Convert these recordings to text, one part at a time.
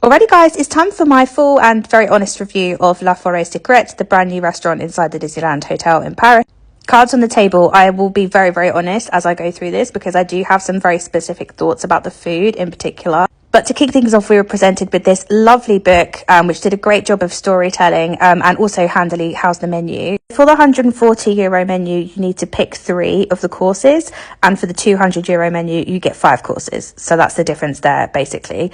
Alrighty guys, it's time for my full and very honest review of La Forêt Secrète, the brand new restaurant inside the Disneyland Hotel in Paris. Cards on the table. I will be very honest as I go through this because I do have some very specific thoughts about the food in particular. But to kick things off, we were presented with this lovely book, which did a great job of storytelling and also handily housed the menu. For the €140 menu, you need to pick 3 of the courses, and for the €200 menu, you get 5 courses. So that's the difference there, basically.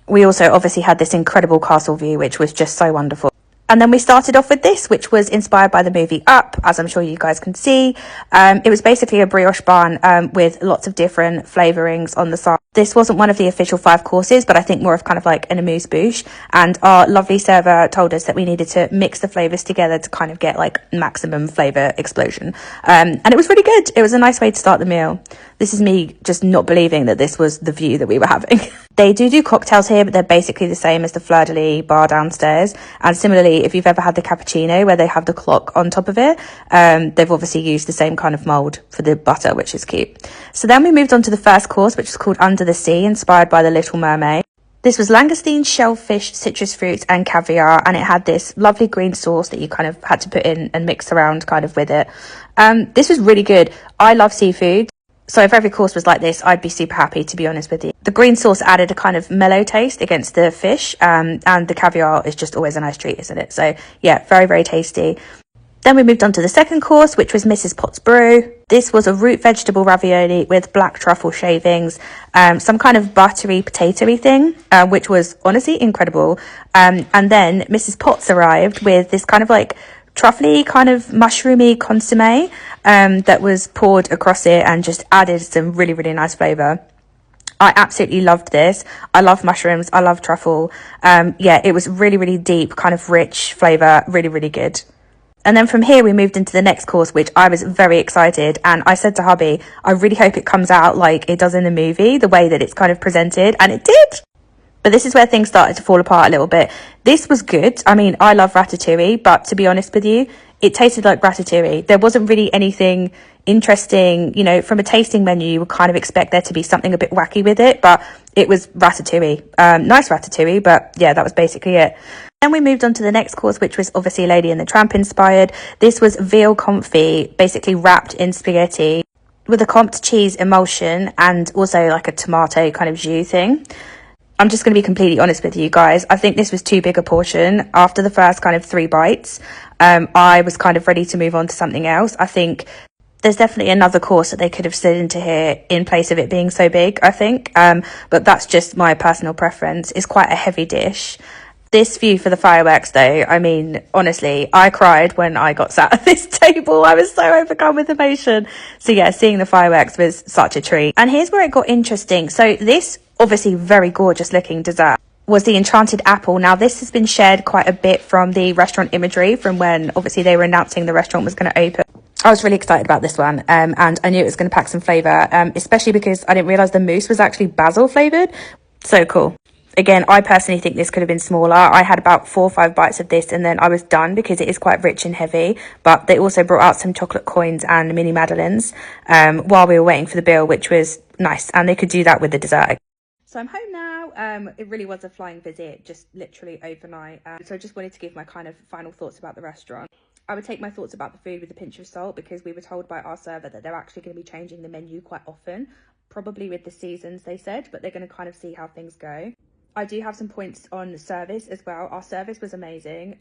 We also obviously had this incredible castle view, which was just so wonderful. And then we started off with this, which was inspired by the movie Up, as I'm sure you guys can see. It was basically a brioche bun with lots of different flavourings on the side. This wasn't one of the official 5 courses, but I think more of kind of like an amuse-bouche. And our lovely server told us that we needed to mix the flavours together to kind of get like maximum flavour explosion. And it was really good. It was a nice way to start the meal. This is me just not believing that this was the view that we were having. They do cocktails here, but they're basically the same as the fleur-de-lis bar downstairs. And similarly, if you've ever had the cappuccino where they have the clock on top of it, they've obviously used the same kind of mould for the butter, which is cute. So then we moved on to the first course, which is called Under the Sea, inspired by The Little Mermaid. This was langoustine, shellfish, citrus fruits and caviar, and it had this lovely green sauce that you kind of had to put in and mix around kind of with it. This was really good. I love seafood. So if every course was like this, I'd be super happy, to be honest with you. The green sauce added a kind of mellow taste against the fish, and the caviar is just always a nice treat, isn't it? So yeah, very tasty. Then we moved on to the second course, which was Mrs. Potts Brew. This was a root vegetable ravioli with black truffle shavings, some kind of buttery potatoey thing, which was honestly incredible. And then Mrs. Potts arrived with this kind of like truffly kind of mushroomy consomme that was poured across it and just added some really nice flavour. I absolutely loved this. I love mushrooms. I love truffle. Yeah, it was really deep, kind of rich flavour, really good. And then from here we moved into the next course, which I was very excited, and I said to hubby, I really hope it comes out like it does in the movie, the way that it's kind of presented, and it did. But this is where things started to fall apart a little bit. This was good. I mean, I love ratatouille, but to be honest with you, it tasted like ratatouille. There wasn't really anything interesting, you know, from a tasting menu, you would kind of expect there to be something a bit wacky with it, but it was ratatouille. Nice ratatouille, but yeah, that was basically it. Then we moved on to the next course, which was obviously Lady and the Tramp inspired. This was veal confit, basically wrapped in spaghetti with a compte cheese emulsion and also like a tomato kind of jus thing. I'm just going to be completely honest with you guys. I think this was too big a portion. After the first kind of 3 bites, I was kind of ready to move on to something else. I think there's definitely another course that they could have slid into here in place of it being so big, I think. But that's just my personal preference. It's quite a heavy dish. This view for the fireworks though, I mean, honestly, I cried when I got sat at this table. I was so overcome with emotion. So yeah, seeing the fireworks was such a treat. And here's where it got interesting. So this obviously very gorgeous looking dessert was the enchanted apple. Now this has been shared quite a bit from the restaurant imagery from when obviously they were announcing the restaurant was going to open. I was really excited about this one, and I knew it was going to pack some flavour, especially because I didn't realise the mousse was actually basil flavoured. So cool. Again, I personally think this could have been smaller. I had about 4 or 5 bites of this and then I was done because it is quite rich and heavy. But they also brought out some chocolate coins and mini madeleines while we were waiting for the bill, which was nice. And they could do that with the dessert. So I'm home now. It really was a flying visit, just literally overnight. So I just wanted to give my kind of final thoughts about the restaurant. I would take my thoughts about the food with a pinch of salt because we were told by our server that they're actually going to be changing the menu quite often, probably with the seasons, they said, but they're going to kind of see how things go. I do have some points on service as well. Our service was amazing.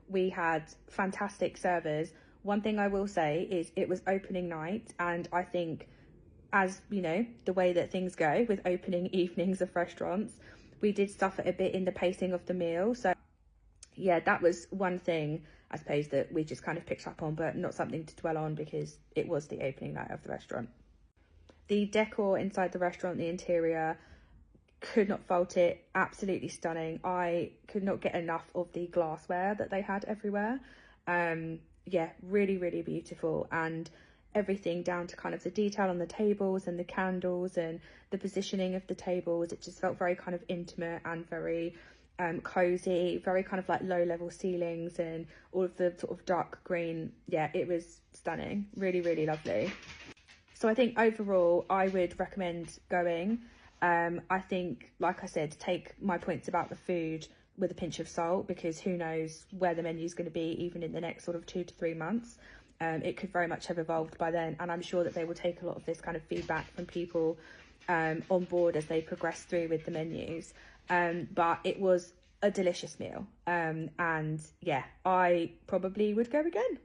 We had fantastic servers. One thing I will say is it was opening night, and I think, as you know, the way that things go with opening evenings of restaurants, we did suffer a bit in the pacing of the meal. So yeah, that was one thing I suppose that we just kind of picked up on, but not something to dwell on because it was the opening night of the restaurant. The decor inside the restaurant, the interior, could not fault it. Absolutely stunning. I could not get enough of the glassware that they had everywhere. Yeah, really beautiful, and everything down to kind of the detail on the tables and the candles and the positioning of the tables. It just felt very kind of intimate and very cozy, very kind of like low level ceilings and all of the sort of dark green. Yeah, it was stunning. Really lovely. So I think overall I would recommend going. I think, like I said, take my points about the food with a pinch of salt, because who knows where the menu is going to be even in the next sort of 2 to 3 months. It could very much have evolved by then, and I'm sure that they will take a lot of this kind of feedback from people on board as they progress through with the menus. But it was a delicious meal, and yeah, I probably would go again.